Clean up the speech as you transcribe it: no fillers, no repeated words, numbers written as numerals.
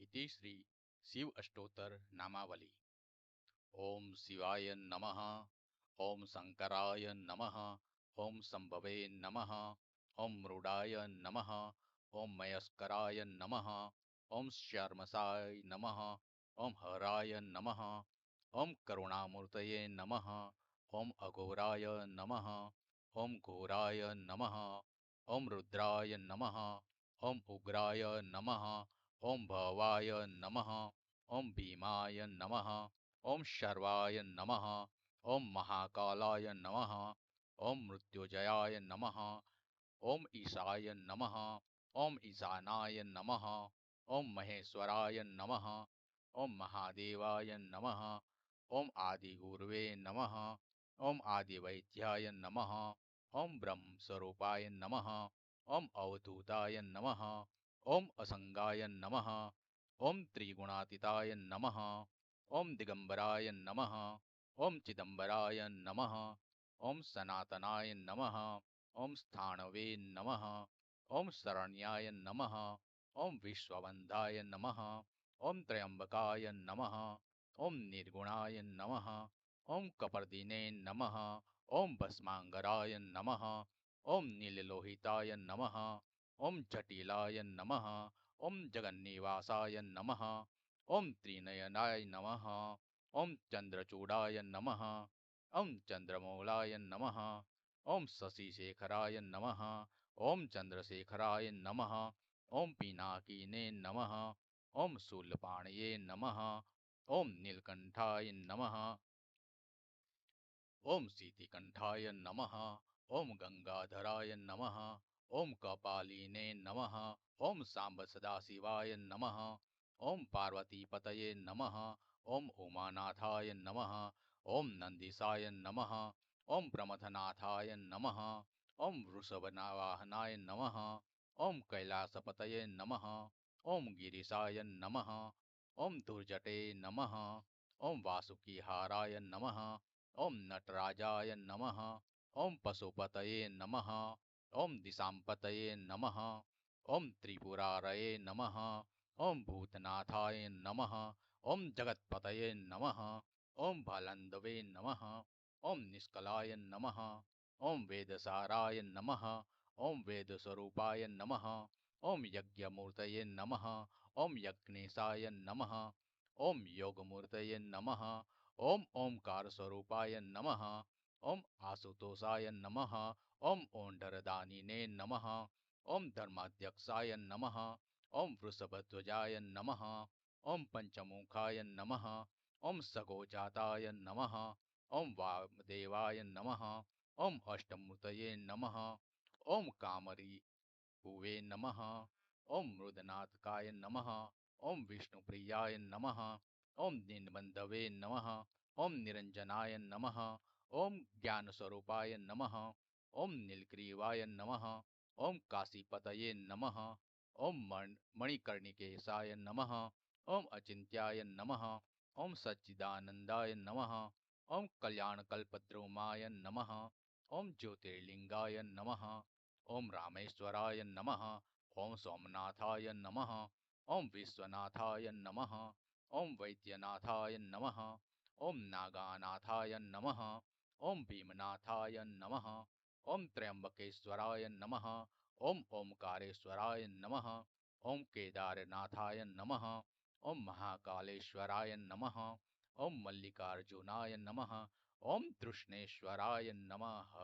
इति श्री शिव अष्टोत्तर नामावली। ओम शिवाय नमः। ओम शंकराय नमः। ओम शंभवे नमः। ओम मृडाय नमः। ओम मयस्कराय नमः। ओम शर्मसाय नमः। ओम हराय नमः। ओम करुणामूर्तये नमः। ओम अघोराय नमः। ओम घोराय नमः। ओम रुद्राय नमः। ओम उग्राय नमः। ओम भवाय नमः। ओम भीमाय नमः। ओम शर्वाय नमः। ओम महाकालाय नमः। ओम मृत्युजयाय नमः। ओम ईशाय नमः। ओम ईशानाय नमः। ओम महेश्वराय नमः। ओम महादेवाय नमः। ओम आदिगुरवे नमः। ओम आदिवैद्याय नमः। ओम ब्रह्मस्वरूपाय नमः। ओम अवधूताय नमः। ओम असंगाय नमः। ओम त्रिगुणातीताय नमः। ओम दिगंबराय नमः। ओम चिदंबराय नमः। ओम सनातनाय नमः। ओम स्थाणवे नमः। ओम शरण्याय नमः। ओम विश्ववंदाय नमः। ओम त्र्यंबकाय नमः। ओम निर्गुणाय नमः। ओम कपर्दिने नमः। ओम भस्मांगराय नमः। ओम नीललोहिताय नमः। ओम जटिलाय नमः। ओम जगन्निवासाय नमः। ओम त्रिनयनाय नमः। ओम चंद्रचूडाय नमः। ओम चंद्रमौलाय नमः। ओम शशिशेखराय नमः। ओम चंद्रशेखराय नमः। ओम पिनाकिने नमः। ओम शूलपाणये नमः। ओम नीलकंठाय नमः। ओम सीतिकंठाय नमः। ओम गंगाधराय नमः। ओम कपालिने नमः। ओम सांब सदाशिवाय नमः। ओम पार्वतीपतये नमः। ओम उमानाथाय नमः। ओम नंदिसाय नमः। ओम प्रमथनाथाय नमः। ओम वृषभनावाहनाय नमः। ओम कैलासपतये नमः। ओम गिरिशाय नमः। ओम दुर्जटे नमः। ओम वासुकीहाराय नमः। ओम नटराजाय नमः। ओम पशुपतये नमः। ओम दिशांपतये नमः। ओम त्रिपुरारये नमः। ओम भूतनाथाय नमः। ओम जगत्पतये नमः। ओम भालंदवे नमः। ओम निष्कलाय नमः। ओम वेदसाराय नमः। ओम वेदस्वरूपाय नमः। ओम यज्ञमूर्तये नमः। ओम यज्ञेशाय नमः। ओम योगमूर्तये नमः। ओम ओंकार स्वरूपाय नमः। ओम आशुतोषाय नमः। ओम ओंडरदानिने नमः। ओम धर्माध्यक्षाय नमः। ओम वृषभध्वजाय नमः। ओम पंचमुखाय नमः। ओम सगोजाताय नमः। ओम वामदेवाय नमः। ओम अष्टमूर्तये नमः। ओम कामरी भुवे नमः। ओम मृदनाथकाय नमः। ओम विष्णुप्रियाय नमः। ओम नीलबंधवे नमः। ओम निरंजनाय नमः। ओम ज्ञानस्वरूपाय नमः। ओम नीलग्रीवाय नमः। ओम काशीपतये नमः। ओम मणिकर्णिकेशाय नमः। ओम अचिंत्याय नमः। ओम सच्चिदानंदाय नमः। ओम कल्याणकल्पद्रुमाय नमः। ओम ज्योतिर्लिंगाय नमः। ओम रामेश्वराय नमः। ओम सोमनाथाय नमः। ओम विश्वनाथाय नमः। ओम वैद्यनाथाय नमः। ओम नागानाथाय नमः। ओम भीमनाथाय नमः। ओम त्र्यंबकेश्वराय नमः। ओम ओमकारेश्वराय नमः। ओम केदारनाथाय नमः। ओम महाकालेश्वराय नमः। ओम मल्लिकार्जुनाय नमः। ओम तृष्णेश्वराय नमः।